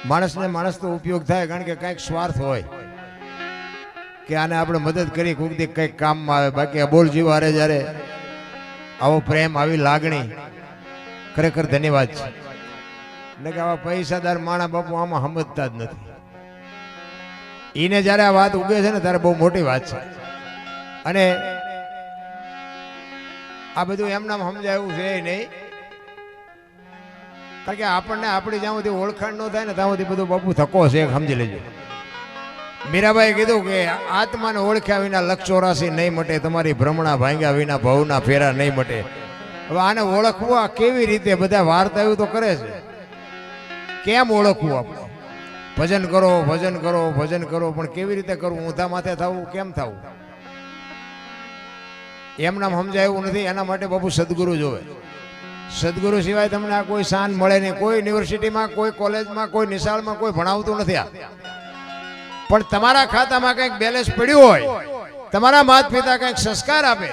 માણસને માણસ તો ઉપયોગ થાય, કારણ કે કંઈક સ્વાર્થ હોય કે આને આપણે મદદ કરી કોઈક દી કંઈક કામમાં આવે. બાકી આ બોલ જીવ હારે જ્યારે આવો પ્રેમ, આવી લાગણી, ખરેખર ધન્યવાદ છે. એટલે કે આવા પૈસાદાર માણા બાપુ આમાં સમજતા જ નથી. એને જ્યારે આ વાત ઉગે છે ને ત્યારે બહુ મોટી વાત છે. અને આ બધું એમનામ સમજાય એવું છે નહીં, કારણ કે આપણને આપણી જ્યાં સુધી ઓળખાણ ન થાય ને ત્યાં સુધી બધું બાપુ ધક્કો છે, સમજી લેજો. મીરાબાઈ કીધું કે આત્માને ઓળખ્યા વિના લક્ષ 84 નહીં મટે, તમારી ભ્રમણા ભાંગ્યા વિના ભવના ફેરા નહીં મટે. હવે આને ઓળખવું આ કેવી રીતે? બધા વાર્તા એવું તો કરે છે, કેમ ઓળખવું? આપણે ભજન કરો, ભજન કરો, ભજન કરો, પણ કેવી રીતે કરવું? ઊંધા માથે થવું, કેમ થવું? એમનામ સમજાય એવું નથી. એના માટે બાપુ સદગુરુ જોવે. સદગુરુ સિવાય તમને આ કોઈ શાન મળે નહીં. કોઈ યુનિવર્સિટીમાં, કોઈ કોલેજમાં, કોઈ નિશાળમાં કોઈ ભણાવતું નથી આ. પણ તમારા ખાતામાં કંઈક બેલેન્સ પડ્યું હોય, તમારા માતા પિતા કંઈક સંસ્કાર આપે,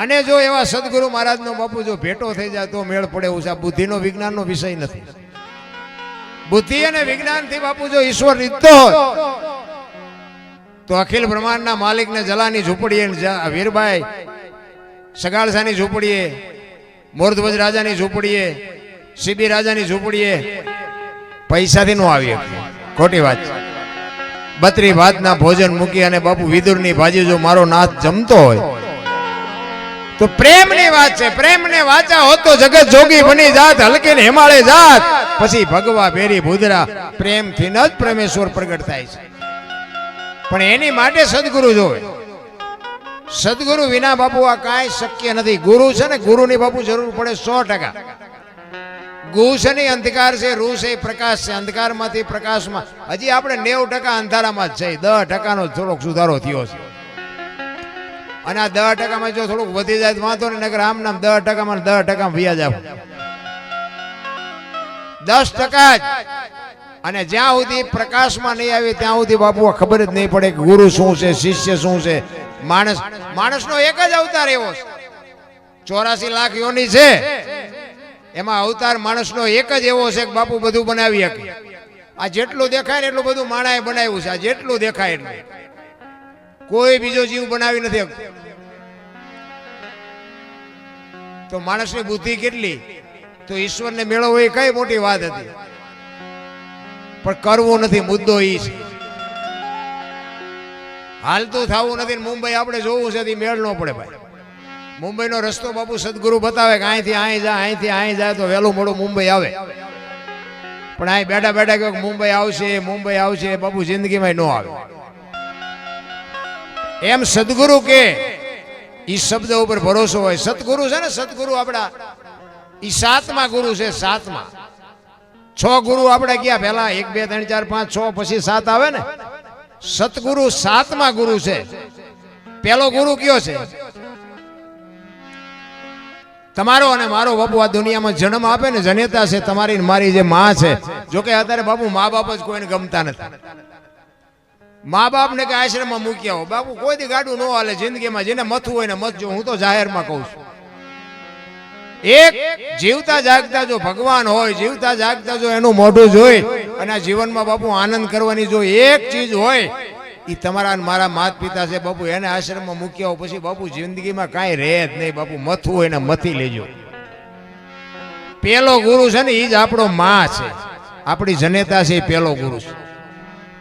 અને જો એવા સદગુરુ મહારાજનો બાપુ જો ભેટો થઈ જાય તો મેળ પડે એવું છે. આ બુદ્ધિનો, વિજ્ઞાનનો વિષય નથી. બુદ્ધિ અને વિજ્ઞાનથી બાપુ જો ઈશ્વર રીતતો હોય તો અખિલ બ્રહ્માંડના માલિકને જલાની ઝૂંપડીએ, વીરબાઈ સગાળસાની ઝૂંપડીએ, મોરધ્વજ રાજાની ઝૂંપડીએ, સીબી રાજાની ઝૂંપડીએ પૈસાથી નો આવી શકે. ખોટી વાત છે. 32 ભાતના ભોજન મૂકી અને બાપુ વિદુરની ભાજી જો મારો નાથ જમતો હોય તો પ્રેમની વાત છે. પ્રેમને વાચા હોત તો જગત જોગી બની જાત, હલકે ને હિમાલય જાત. પછી ભગવા ભેરી ભૂદરા, પ્રેમથી ન જ પરમેશ્વર પ્રગટ થાય છે. પણ એની માટે સદગુરુ જોવે. સદગુરુ વિના બાપુ આ કાંઈ શક્ય નથી. ગુરુ છે ને, ગુરુની બાપુ જરૂર પડે 100%. ગુ છે ને અંધકાર છે, રૂ છે પ્રકાશ છે. અંધકારમાંથી પ્રકાશમાં હજી આપણે 90% અંધારામાં જ છે. 10%નો થોડોક સુધારો થયો છે. અને આ 10%માં જો થોડુંક વધી જાય તો વાંધો નહીં, નકર આમ નામ 10%માં 10% વ્યા જાવ. 10% જ. અને જ્યાં સુધી પ્રકાશમાં નહીં આવે ત્યાં સુધી બાપુ ખબર જ નહીં પડે કે ગુરુ શું છે, શિષ્ય શું છે. માણસનો એક જ અવતાર એવો છે. 84 લાખ યોની છે, એમાં અવતાર માણસનો એક જ એવો છે કે બાપુ બધું બનાવી શકે. આ જેટલું દેખાય ને એટલું બધું માણાએ બનાવ્યું છે. આ જેટલું દેખાય એટલું કોઈ બીજો જીવ બનાવી નથી. તો માણસની બુદ્ધિ કેટલી? તો ઈશ્વરને મેળવવો એ કઈ મોટી વાત હતી, પણ કરવું નથી. મુદ્દો ઈ છે, હાલતું થવું નથી. મુંબઈ આપણે જોવું છે, મેળ ન પડે ભાઈ. મુંબઈનો રસ્તો બાપુ સદગુરુ બતાવે કે અહીંથી અહીં જા, અહીંથી અહીં જાય તો વહેલું મોડું મુંબઈ આવે. પણ અહીં બેઠા બેઠા કહે મુંબઈ આવશે, મુંબઈ આવશે, બાપુ જિંદગીમાં ન આવે. એમ સદગુરુ કે ઈ શબ્દ ઉપર ભરોસો હોય. સતગુરુ છે ને, સતગુરુ આપણા ઈ 7મા ગુરુ છે. 7મા 6 ગુરુ આપણે ગયા પહેલા 1 2 3 4 5 6 પછી 7 આવે ને. સતગુરુ 7મા ગુરુ છે. પેલો ગુરુ કયો છે? તમારો અને મારો બાપુ આ દુનિયામાં જન્મ આપે ને જનેતા છે તમારી મારી જે માં છે. જોકે અત્યારે બાપુ મા બાપ જ કોઈને ગમતા નથી. મા બાપ ને કે આશ્રમમાં મૂક્યા હો બાપુ, કોઈ દી ગાડું ન હાલે જિંદગીમાં. જેને મથવું હોય ને મથજો. હું તો જાહેરમાં કહું છું, એક જીવતા જાગતા જો ભગવાન હોય, જીવતા જાગતા જો એનું મોઢું જોઈ અને આ જીવનમાં બાપુ આનંદ કરવાની જો એક ચીજ હોય એ તમારા મારા માતા પિતા છે બાપુ. એને આશ્રમમાં મૂક્યા હો પછી બાપુ જિંદગીમાં કાંઈ રહે જ નહીં બાપુ. મથવું હોય ને મથી લેજો. પેલો ગુરુ છે ને એ જ આપણો માં છે, આપણી જનેતા છે. એ પેલો ગુરુ છે.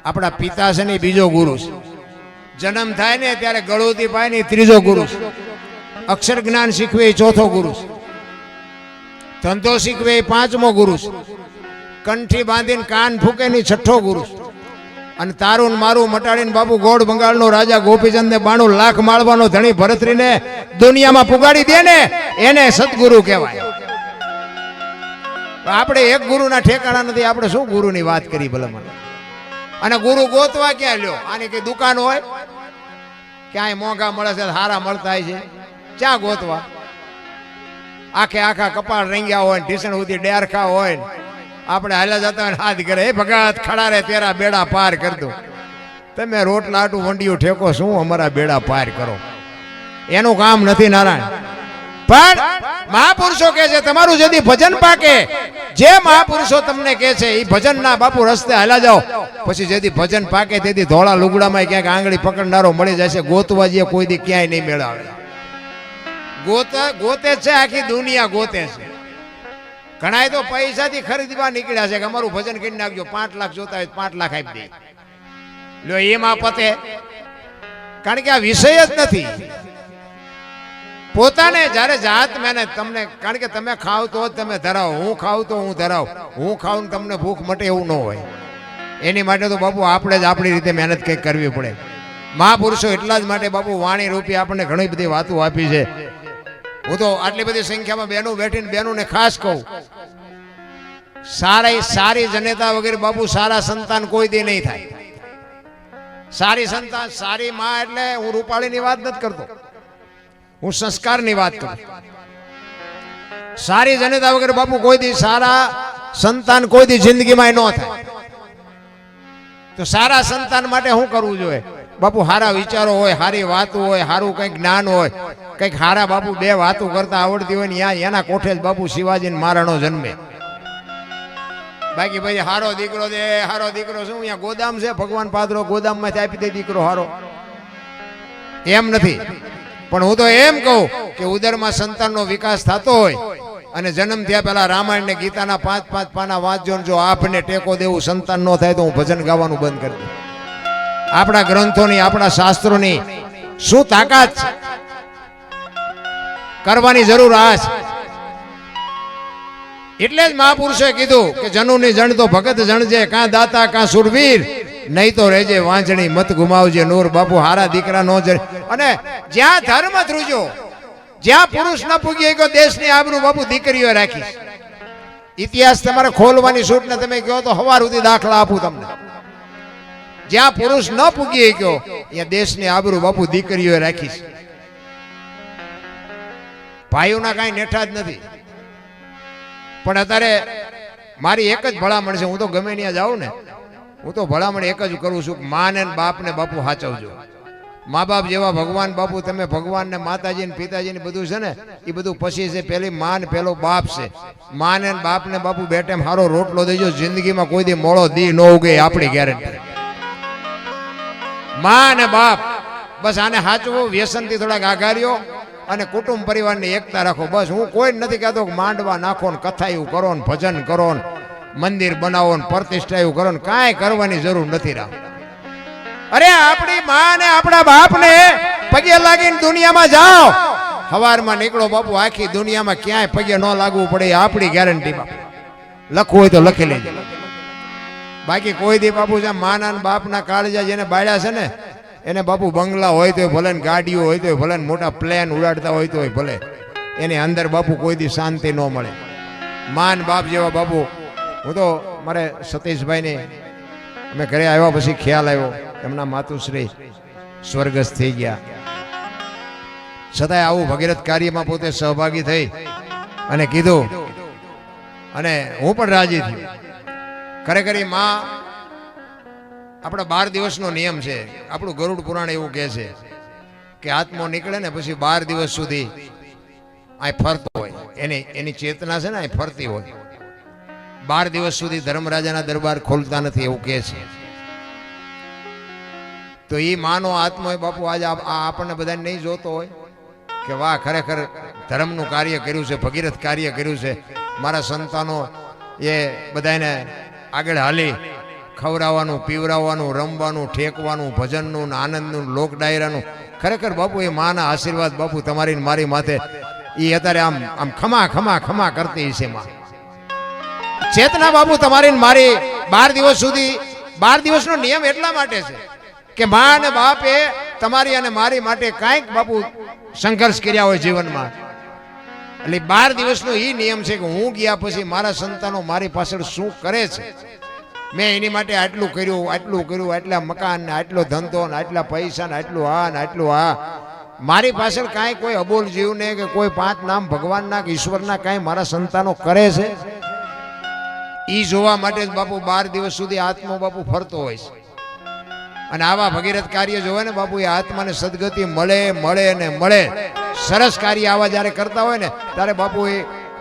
આપણા પિતા છે ને એ બીજો ગુરુ છે. જન્મ થાય ને ત્યારે ગળોથી પાય ને 3જો ગુરુ છે. અક્ષર જ્ઞાન શીખવે એ 4થો ગુરુ છે. ધંધો શીખવે એ 5મો ગુરુ છે. કંઠી બાંધીને કાન ફૂકે ની 6ઠો ગુરુ છે. અને તારું મારું મટાડીને બાપુ ગોળ બંગાળનો રાજા ગોપીચંદ ને 92 લાખ માળવાનો ધણી ભરતરીને દુનિયામાં પુગાડી દે ને એને સદગુરુ કહેવાય. આપણે એક ગુરુના ઠેકાણા નથી. આપણે શું ગુરુની વાત કરી ભલે મને. અને ગુરુ ગોતવા ક્યાં લ્યો? આની કઈ દુકાન હોય? ક્યાંય મોંઘા મળે છે, સારા મળતા છે, ક્યાં ગોતવા? આખે આખા કપાળ રંગ્યા હોય, ઢીસણ સુધી ડેરખા હોય, આપણે હાલ્યા જતા હોય હાથ કરે એ ભગત ખડા રે તેરા બેડા પાર કર દો. તમે રોટલા આટું વંડિયું ઠેકો શું અમારા બેડા પાર કરો? એનું કામ નથી નારાયણ. પણ મહાપુરુષો કહે છે તમારું જેથી ભજન પાકે, જે મહાપુરુષો તમને કહે છે એ ભજનના બાપુ રસ્તે હાલા જાઓ, પછી જેથી ભજન પાકે તેથી ધોળા લુગડામાં ક્યાંક આંગળી પકડનારો મળી જશે. ગોતવા જે કોઈ દી ક્યાંય નહીં મેળાવે. ગોતે છે, આખી દુનિયા ગોતે છે. ઘણા તો પૈસાથી ખરીદવા નીકળ્યા છે કે અમારું ભજન કરી નાખજો, 5 લાખ જોતા હોય 5 લાખ આપી દે. લો એમાં પતે, કારણ કે આ વિષય જ નથી. પોતાને જ્યારે જાત મેને તમને, કારણ કે તમે ખાવ તો જ તમે ધરાવો, હું ખાવ તો હું ધરાવ, હું ખાવ ને તમને ભૂખ મટે એવું ન હોય. એની માટે તો બાપુ આપણે જ આપણી રીતે મહેનત કંઈક કરવી પડે. મહાપુરુષો એટલા જ માટે બાપુ વાણી રૂપી આપણને ઘણી બધી વાતો આપી છે. હું તો આટલી બધી સંખ્યામાં બહેનો બેઠીને બહેનોને ખાસ કહું, સારી જનેતા વગેરે બાપુ સારા સંતાન કોઈ દી નહીં થાય. સારી સંતાન, સારી માં એટલે હું રૂપાળીની વાત નથી કરતો, હું સંસ્કારની વાત કરું. સારી જનેતા વગેરે બાપુ કોઈ દી સારા સંતાન કોઈ દી જિંદગીમાં ન થાય. તો સારા સંતાન માટે શું કરવું જોઈએ બાપુ? સારા વિચારો હોય, સારી વાતો હોય, સારું કંઈક જ્ઞાન હોય, કંઈક સારા બાપુ 2 વાતો કરતા આવડતી હોય ને એના કોઠે જ બાપુ શિવાજી મહારાણો જન્મે. બાકી ભાઈ હારો દીકરો દે, હારો દીકરો શું અહીંયા ગોદામ છે, ભગવાન પાદરો ગોદામમાંથી આપી દે દીકરો હારો, એમ નથી. પણ હું તો એમ કહું કે ઉદરમાં સંતાનનો વિકાસ થતો હોય અને જન્મ થયા પહેલા રામાયણ ને ગીતાના 5-5 પાના વાંચજો, જો આપને ટેકો દેવું સંતાન ન થાય તો હું ભજન ગાવાનું બંધ કરી દઉં. આપણા ગ્રંથોની, આપણા શાસ્ત્રોની શું તાકાત છે, કરવાની જરૂર આ છે. એટલે જ મહાપુરુષોએ કીધું કે જનુની જણ તો ભગત જણજે, કાં દાતા કાં સુરવીર, નહીં તો રહેજે વાંચણી મત ગુમાવજે નૂર. બાપુ હારા દીકરા નો જણ. અને જ્યાં ધર્મ ધ્રુજો, જ્યાં પુરુષ ન પૂગી ગયો દેશની આબરૂ બાપુ દીકરીઓ રાખી. ઇતિહાસ તમારે ખોલવાની છૂટ ને તમે કહો તો હવાર સુધી દાખલા આપું તમને. જ્યાં પુરુષ ન પૂગી ગયો ત્યાં દેશની આબરૂ બાપુ દીકરીઓ રાખી. ભાઈઓના કાંઈ નેઠા જ નથી. પણ અત્યારે મારી એક જ ભલામણ છે, હું તો ગમે ત્યાં જાઉં ને, હું તો ભલામણ એક જ કરું છું કે મા ને બાપ ને બાપુ સાચવજો. મા બાપ જેવા ભગવાન બાપુ, તમે ભગવાન ને માતાજી ને પિતાજી ને બધું છે ને એ બધું પછી છે. પેલી મા ને પેલો બાપ છે. મા ને બાપ ને બાપુ બેટે સારો રોટલો દેજો, જિંદગીમાં કોઈ દી મોળો દી ન ઉગે, આપણી ગેરંટી. મા ને બાપ બસ આને સાચવો, વ્યસનથી થોડાક આઘાર્યો અને કુટુંબ પરિવારની એકતા રાખો. બસ હું કોઈ નથી કહેતો કે માંડવા નાખો ને કથાયું કરો ને ભજન કરો ને મંદિર બનાવો ને પ્રતિષ્ઠાયું કરો ને, કાંઈ કરવાની જરૂર નથી. રામ અરે આપણી માં ને આપણા બાપ ને પગે લાગીને દુનિયામાં જાઓ. સવારમાં નીકળો બાપુ, આખી દુનિયામાં ક્યાંય પગે ન લાગવું પડે, આપણી ગેરંટી. બાપુ લખવું હોય તો લખી લેજો. બાકી કોઈ દી બાપુ છે માના બાપના કાળજા જેને બાળ્યા છે ને એને બાપુ બંગલા હોય તો ભલે, ગાડીઓ હોય તો ભલે, મોટા પ્લેન ઉડાડતા હોય તો ભલે, એની અંદર બાપુ કોઈ દી શાંતિ ન મળે. માન બાપ જેવા બાપુ, હું તો મારે સતીશભાઈને અમે ઘરે આવ્યા પછી ખ્યાલ આવ્યો, એમના માતુશ્રી સ્વર્ગસ્થ થઈ ગયા, છતાંય આવું ભગીરથ કાર્યમાં પોતે સહભાગી થઈ અને કીધું, અને હું પણ રાજી થયો. ખરેખર માં આપણા 12 દિવસનો નિયમ છે. આપણું ગરુડ પુરાણ એવું કહે છે કે આત્મો નીકળે ને પછી 12 દિવસ સુધી આ ફરતો હોય, એની ચેતના છે ને આ ફરતી હોય. 12 દિવસ સુધી ધર્મરાજાના દરબાર ખોલતા નથી એવું કહે છે. તો એ માનો આત્મો બાપુ આજે આપણને બધાને નહીં જોતો હોય કે વાહ ખરેખર ધર્મનું કાર્ય કર્યું છે, ભગીરથ કાર્ય કર્યું છે. મારા સંતાનો એ બધાને આગળ હાલી ખવડાવવાનું, પીવડાવવાનું, રમવાનું, ઠેકવાનું, ભજનનું, આનંદનું, લોક ડાયરાનું. ખરેખર બાપુ એ માના આશીર્વાદ બાપુ તમારી મારી માથે એ અત્યારે આમ ખમા ખમા ખમા કરતી છે. માં ચેતના બાપુ તમારી મારી 12 દિવસ સુધી, 12 દિવસનો નિયમ એટલા માટે છે કે મા અને બાપે તમારી અને મારી માટે કાંઈક બાપુ સંઘર્ષ કર્યા હોય જીવનમાં. એટલે 12 દિવસનો એ નિયમ છે કે હું ગયા પછી મારા સંતાનો મારી પાછળ શું કરે છે. મેં એની માટે આટલું કર્યું, આટલું કર્યું, આટલા મકાન ને આટલો ધંધો ને આટલા પૈસા ને આટલું આ ને આટલું આ. મારી પાછળ કાંઈ કોઈ અબોલ જીવને કે કોઈ 5 નામ ભગવાનના કે ઈશ્વરના કાંઈ મારા સંતાનો કરે છે એ જોવા માટે જ બાપુ 12 દિવસ સુધી આત્મો બાપુ ફરતો હોય છે. અને આવા ભગીરથ કાર્ય જોવે ને બાપુ એ આત્માને સદગતિ મળે મળે ને મળે. સરસ કાર્ય આવા જ્યારે કરતા હોય ને ત્યારે બાપુ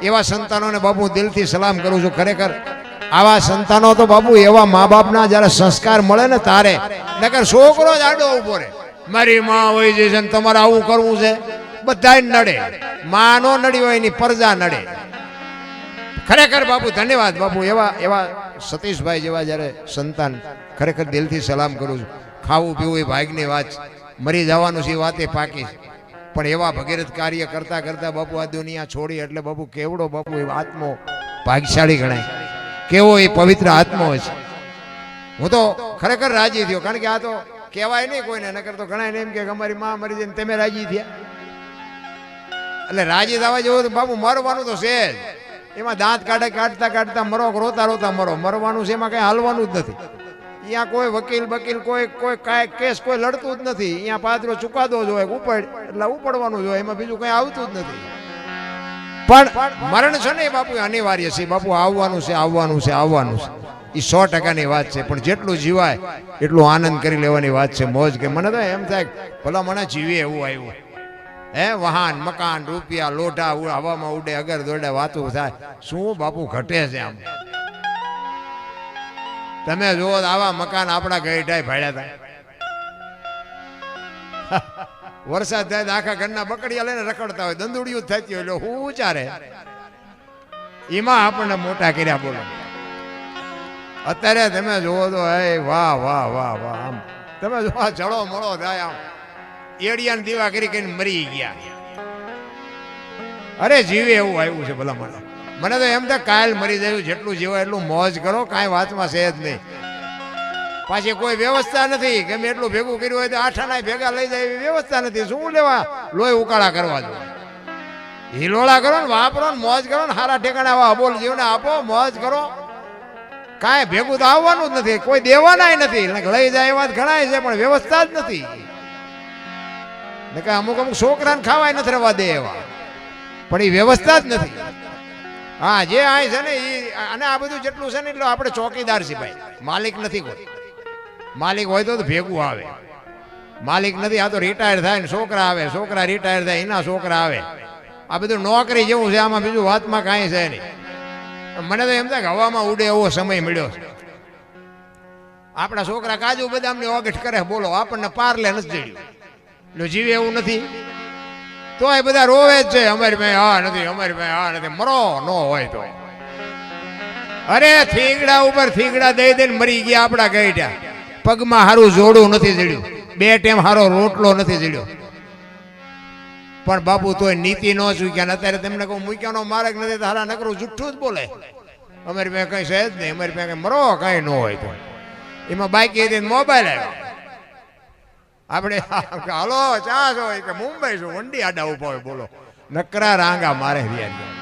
એવા સંતાનોને બાપુ દિલથી સલામ કરું છું. ખરેખર આવા સંતાનો તો બાપુ એવા મા બાપના જ્યારે સંસ્કાર મળે ને તારે, નકર છોકરો જ આડો ઉભો રહે, મારી માં હોય છે ને તમારે આવું કરવું છે, બધાય નડે. માં નો નડી હોય એની પરજા નડે. ખરેખર બાપુ ધન્યવાદ બાપુ. એવા સતીશભાઈ જેવા જ્યારે સંતાન, ખરેખર દિલથી સલામ કરું છું. ખાવું પીવું એ ભાગની વાત, મરી જવાનું છે એ વાતે પાકી, પણ એવા ભગીરથ કાર્ય કરતા કરતા બાપુ આ દુનિયા છોડી એટલે બાપુ કેવડો બાપુ એ આત્મો ભાગ્યશાળી ગણાય, કેવો એ પવિત્ર આત્મો હોય છે. હું તો ખરેખર રાજી થયો, કારણ કે આ તો કહેવાય નહીં કોઈને, નકર તો ઘણા એમ કે અમારી માં મરી જાય તમે રાજી થયા. એટલે રાજી થવા જેવું તો બાપુ મરવાનું તો છે જ, એમાં દાંત કાઢતા કાઢતા મરો, રોતા રોતા મરો. મરવાનું છે, એમાં કઈ હાલવાનું જ નથી. અહીંયા કોઈ વકીલ કોઈ કાંઈ કેસ કોઈ લડતું જ નથી. અહીંયા પાત્રો ચુકાદો જોઈએ, ઉપડ એટલે ઉપડવાનું જોઈએ, એમાં બીજું કઈ આવતું જ નથી. પણ મરણ છે ને બાપુ અનિવાર્ય છે બાપુ, આવવાનું છે આવવાનું છે આવવાનું છે, એ 100%ની વાત છે. પણ જેટલું જીવાય એટલું આનંદ કરી લેવાની વાત છે, મોજ. કે મને તો એમ થાય ભલા મને જીવે એવું આવ્યું, હે વાહન મકાન રૂપિયા લોઢા હવામાં ઉડે, અગર દોડે વાતું થાય, શું બાપુ ઘટે છે આમ? તમે જુઓ આવા મકાન આપણા ગઈઢાય ભાડ્યા હતા. વરસાદ થાય તો આખા ઘરના બકડિયા લઈને રખડતા હોય, દંદુડિયું થતી હોય, એટલે હું ચારે એમાં આપણને મોટા કર્યા. બોલો અત્યારે તમે જુઓ તો હે વાહ વાહ વાહ વાહ, આમ તમે જો જળો મળો થાય, આમ એડિયાને દીવા કરી કરીને મરી ગયા. અરે જીવે એવું આવ્યું છે ભલા મને તો એમ થાય કાલ મરી જાય, જેટલું જીવાય એટલું મોજ કરો, કાંઈ વાતમાં છે જ નહીં. પાછી કોઈ વ્યવસ્થા નથી, ગમે એટલું ભેગું કર્યું હોય તો આઠાના ભેગા લઈ જાય એવી વ્યવસ્થા નથી. શું લેવા લોહી ઉકાળા કરવા દો? હિલોળા કરો ને, વાપરો ને, મોજ કરો ને, સારા ઠેકાણા આવા અબોલ જીવને આપો, મોજ કરો. કાંઈ ભેગું તો આવવાનું જ નથી, કોઈ દેવાના નથી. લઈ જાય એવા ઘણા છે, પણ વ્યવસ્થા જ નથી. અમુક છોકરાને ખાવાય નથી રવા દે એવા, પણ એ વ્યવસ્થા જ નથી. હા, જે આ છે ને એ, અને આ બધું જેટલું છે ને એટલું આપણે ચોકીદાર છે ભાઈ, માલિક નથી કોઈ. માલિક હોય તો ભેગું આવે, માલિક નથી. આ તો રિટાયર થાય ને છોકરા આવે, છોકરા રિટાયર થાય એના છોકરા આવે. આ બધું નોકરી જેવું છે, આમાં બીજું વાતમાં કાંઈ છે નહીં. મને તો એમ થાય કે હવામાં ઉડે એવો સમય મળ્યો છે. આપણા છોકરા કાજુ બદામની ઓગઠ કરે, બોલો આપણને પારલે નથી જડ્યું, એટલે જીવે એવું નથી. તો એ બધા રોવે જ છે, અમારી પાસે આ નથી, અમારી પાસે આ નથી. મરો નો હોય તો, અરે થીગડા ઉપર થીગડા દઈ દઈને મરી ગયા આપણા ગઈઢા. પગમાં હારું જોડું નથી જડ્યું, 2 ટાઈમ હારો રોટલો નથી જડ્યો, પણ બાપુ તોય નીતિ ન ચૂક્યા. અત્યારે તેમને કહું મૂક્યાનો માર્ગ નથી, હારા નકરું જુઠ્ઠું જ બોલે. અમારી પાસે કઈ છે જ નહીં, અમારી પાસે મરો કઈ ન હોય તો. એમાં બાઈક મોબાઈલ આવ્યો, આપણે હાલો ચા છો કે મુંબઈ છું, વંડી આડા ઉભા હોય, બોલો નકરા રાંગા મારે રહ્યા.